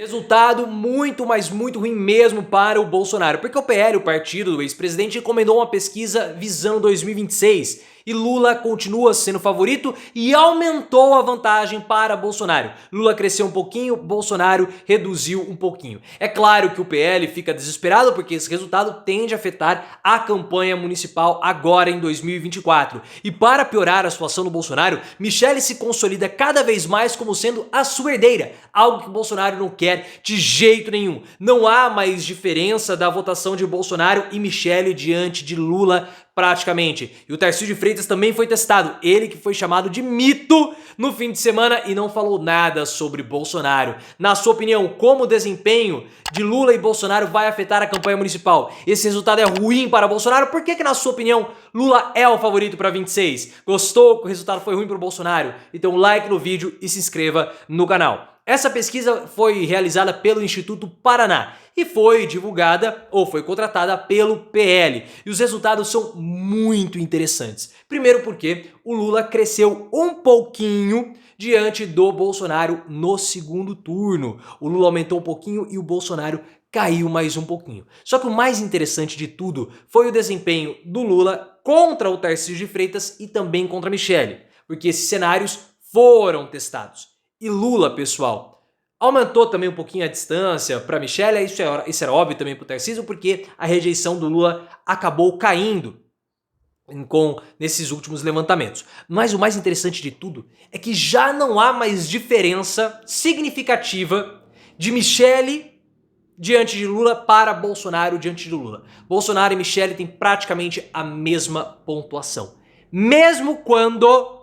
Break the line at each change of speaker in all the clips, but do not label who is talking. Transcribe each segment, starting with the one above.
Resultado muito, mas muito ruim mesmo para o Bolsonaro, porque o PL, o partido do ex-presidente, encomendou uma pesquisa visando 2026 e Lula continua sendo favorito e aumentou a vantagem para Bolsonaro. Lula cresceu um pouquinho, Bolsonaro reduziu um pouquinho. É claro que o PL fica desesperado porque esse resultado tende a afetar a campanha municipal agora em 2024. E para piorar a situação do Bolsonaro, Michele se consolida cada vez mais como sendo a sua herdeira, algo que o Bolsonaro não quer de jeito nenhum. Não há mais diferença da votação de Bolsonaro e Michele diante de Lula praticamente. E o Tarcísio de Freitas também foi testado, ele que foi chamado de mito no fim de semana e não falou nada sobre Bolsonaro. Na sua opinião, como o desempenho de Lula e Bolsonaro vai afetar a campanha municipal? Esse resultado é ruim para Bolsonaro? Por que na sua opinião, Lula é o favorito para 26? Gostou que o resultado foi ruim para o Bolsonaro? Então like no vídeo e se inscreva no canal. Essa pesquisa foi realizada pelo Instituto Paraná e foi divulgada ou foi contratada pelo PL. E os resultados são muito interessantes. Primeiro porque o Lula cresceu um pouquinho diante do Bolsonaro no segundo turno. O Lula aumentou um pouquinho e o Bolsonaro caiu mais um pouquinho. Só que o mais interessante de tudo foi o desempenho do Lula contra o Tarcísio de Freitas e também contra a Michele, porque esses cenários foram testados. E Lula, pessoal, aumentou também um pouquinho a distância para Michele, isso era óbvio também para o Tarcísio, porque a rejeição do Lula acabou caindo nesses últimos levantamentos. Mas o mais interessante de tudo é que já não há mais diferença significativa de Michele diante de Lula para Bolsonaro diante de Lula. Bolsonaro e Michele têm praticamente a mesma pontuação. Mesmo quando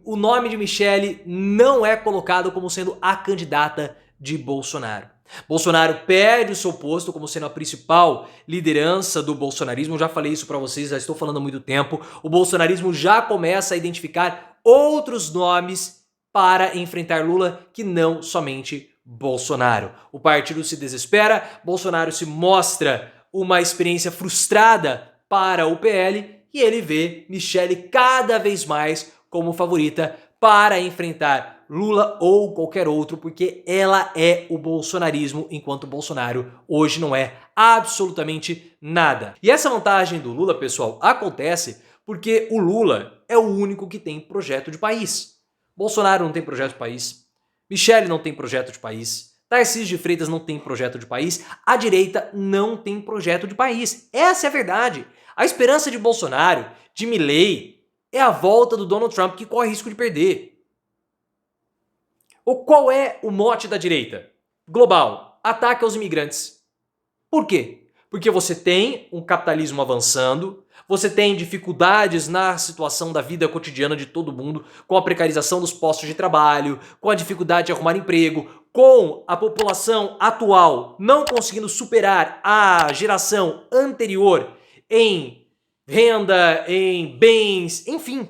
o nome de Michele não é colocado como sendo a candidata de Bolsonaro. Bolsonaro perde o seu posto como sendo a principal liderança do bolsonarismo. Eu já falei isso para vocês, já estou falando há muito tempo. O bolsonarismo já começa a identificar outros nomes para enfrentar Lula que não somente Bolsonaro. O partido se desespera, Bolsonaro se mostra uma experiência frustrada para o PL e ele vê Michele cada vez mais como favorita para enfrentar Lula ou qualquer outro, porque ela é o bolsonarismo, enquanto Bolsonaro hoje não é absolutamente nada. E essa vantagem do Lula, pessoal, acontece porque o Lula é o único que tem projeto de país. Bolsonaro não tem projeto de país, Michele não tem projeto de país, Tarcísio de Freitas não tem projeto de país, a direita não tem projeto de país. Essa é a verdade. A esperança de Bolsonaro, de Milei, é a volta do Donald Trump que corre risco de perder. Qual é o mote da direita? Global, ataque aos imigrantes. Por quê? Porque você tem um capitalismo avançando, você tem dificuldades na situação da vida cotidiana de todo mundo, com a precarização dos postos de trabalho, com a dificuldade de arrumar emprego, com a população atual não conseguindo superar a geração anterior em renda, em bens, enfim.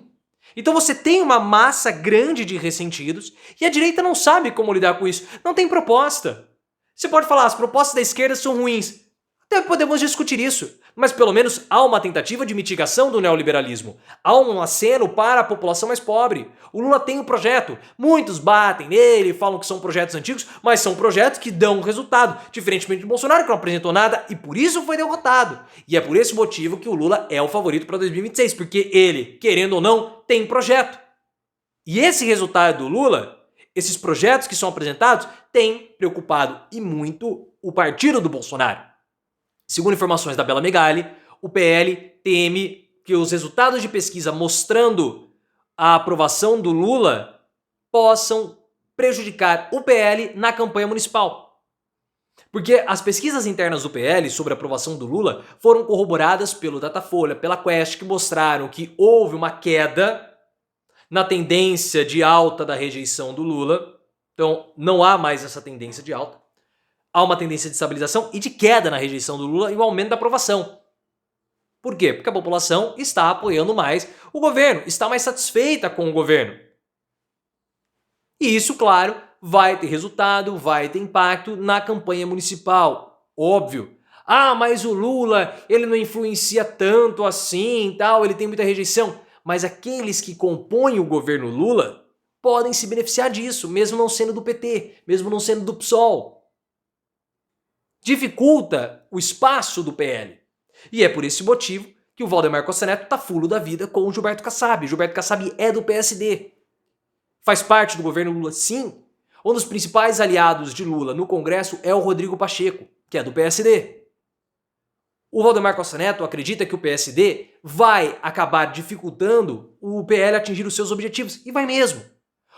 Então você tem uma massa grande de ressentidos e a direita não sabe como lidar com isso. Não tem proposta. Você pode falar, as propostas da esquerda são ruins. Até podemos discutir isso, mas pelo menos há uma tentativa de mitigação do neoliberalismo. Há um aceno para a população mais pobre. O Lula tem um projeto. Muitos batem nele, falam que são projetos antigos, mas são projetos que dão resultado, diferentemente do Bolsonaro, que não apresentou nada e por isso foi derrotado. E é por esse motivo que o Lula é o favorito para 2026, porque ele, querendo ou não, tem projeto. E esse resultado do Lula, esses projetos que são apresentados, tem preocupado e muito o partido do Bolsonaro. Segundo informações da Bela Megali, o PL teme que os resultados de pesquisa mostrando a aprovação do Lula possam prejudicar o PL na campanha municipal. Porque as pesquisas internas do PL sobre a aprovação do Lula foram corroboradas pelo Datafolha, pela Quest, que mostraram que houve uma queda na tendência de alta da rejeição do Lula. Então não há mais essa tendência de alta. Há uma tendência de estabilização e de queda na rejeição do Lula e o aumento da aprovação. Por quê? Porque a população está apoiando mais o governo, está mais satisfeita com o governo. E isso, claro, vai ter resultado, vai ter impacto na campanha municipal. Óbvio. Ah, mas o Lula, ele não influencia tanto assim, tal, ele tem muita rejeição. Mas aqueles que compõem o governo Lula podem se beneficiar disso, mesmo não sendo do PT, mesmo não sendo do PSOL. Dificulta o espaço do PL. E é por esse motivo que o Valdemar Costa Neto tá fulo da vida com o Gilberto Kassab. Gilberto Kassab é do PSD. Faz parte do governo Lula, sim. Um dos principais aliados de Lula no Congresso é o Rodrigo Pacheco, que é do PSD. O Valdemar Costa Neto acredita que o PSD vai acabar dificultando o PL atingir os seus objetivos. E vai mesmo.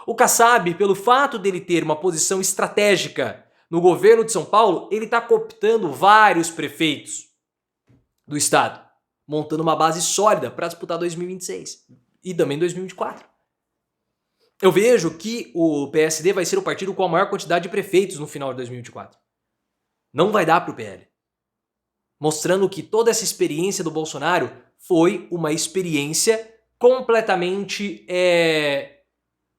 O Kassab, pelo fato dele ter uma posição estratégica no governo de São Paulo, ele está cooptando vários prefeitos do estado, montando uma base sólida para disputar 2026 e também 2024. Eu vejo que o PSD vai ser o partido com a maior quantidade de prefeitos no final de 2024. Não vai dar para o PL. Mostrando que toda essa experiência do Bolsonaro foi uma experiência completamente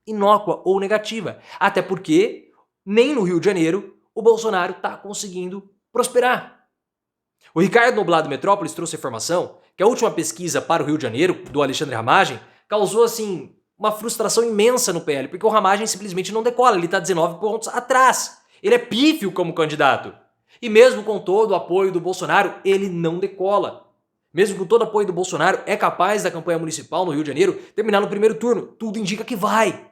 inócua ou negativa. Até porque nem no Rio de Janeiro o Bolsonaro está conseguindo prosperar. O Ricardo Noblat do Metrópolis trouxe a informação que a última pesquisa para o Rio de Janeiro, do Alexandre Ramagem, causou assim uma frustração imensa no PL, porque o Ramagem simplesmente não decola, ele está 19 pontos atrás. Ele é pífio como candidato. E mesmo com todo o apoio do Bolsonaro, ele não decola. Mesmo com todo o apoio do Bolsonaro, é capaz da campanha municipal no Rio de Janeiro terminar no primeiro turno. Tudo indica que vai.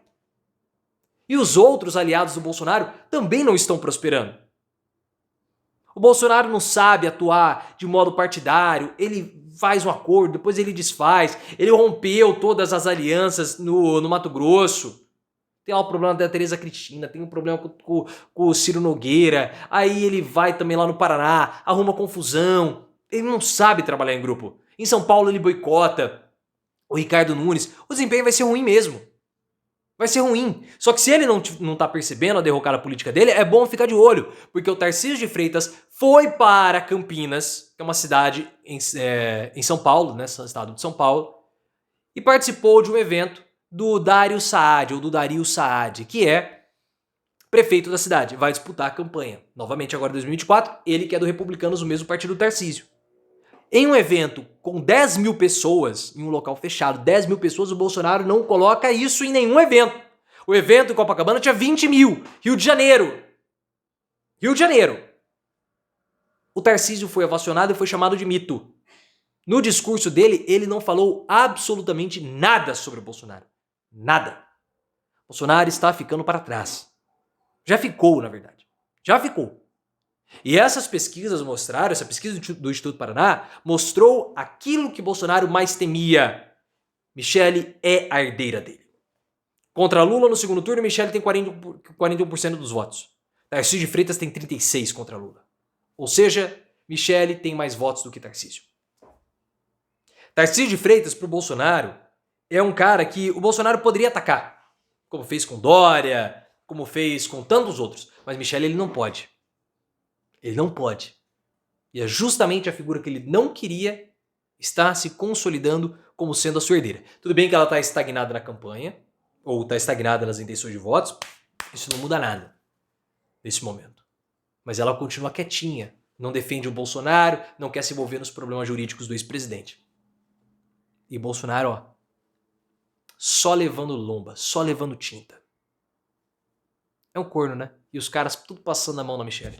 E os outros aliados do Bolsonaro também não estão prosperando. O Bolsonaro não sabe atuar de modo partidário, ele faz um acordo, depois ele desfaz, ele rompeu todas as alianças no Mato Grosso. Tem lá o problema da Tereza Cristina, tem um problema com o Ciro Nogueira, aí ele vai também lá no Paraná, arruma confusão, ele não sabe trabalhar em grupo. Em São Paulo ele boicota o Ricardo Nunes, o desempenho vai ser ruim mesmo. Vai ser ruim. Só que se ele não tá percebendo a derrocada política dele, é bom ficar de olho, porque o Tarcísio de Freitas foi para Campinas, que é uma cidade em São Paulo, né, estado de São Paulo, e participou de um evento do Dario Saad, que é prefeito da cidade, vai disputar a campanha. Novamente agora em 2024, ele que é do Republicanos, o mesmo partido do Tarcísio. Em um evento com 10 mil pessoas, em um local fechado, 10 mil pessoas, o Bolsonaro não coloca isso em nenhum evento. O evento em Copacabana tinha 20 mil. Rio de Janeiro. Rio de Janeiro. O Tarcísio foi ovacionado e foi chamado de mito. No discurso dele, ele não falou absolutamente nada sobre o Bolsonaro. Nada. Bolsonaro está ficando para trás. Já ficou, na verdade. Já ficou. E essas pesquisas mostraram, essa pesquisa do Instituto Paraná, mostrou aquilo que Bolsonaro mais temia. Michele é a herdeira dele. Contra Lula no segundo turno, Michele tem 41% dos votos. Tarcísio de Freitas tem 36% contra Lula. Ou seja, Michele tem mais votos do que Tarcísio. Tarcísio de Freitas pro Bolsonaro é um cara que o Bolsonaro poderia atacar, como fez com Dória, como fez com tantos outros, mas Michele ele não pode. Ele não pode. E é justamente a figura que ele não queria está se consolidando como sendo a sua herdeira. Tudo bem que ela está estagnada na campanha, ou está estagnada nas intenções de votos, isso não muda nada nesse momento. Mas ela continua quietinha, não defende o Bolsonaro, não quer se envolver nos problemas jurídicos do ex-presidente. E Bolsonaro, ó, só levando lomba, só levando tinta. É um corno, né? E os caras tudo passando a mão na Michele.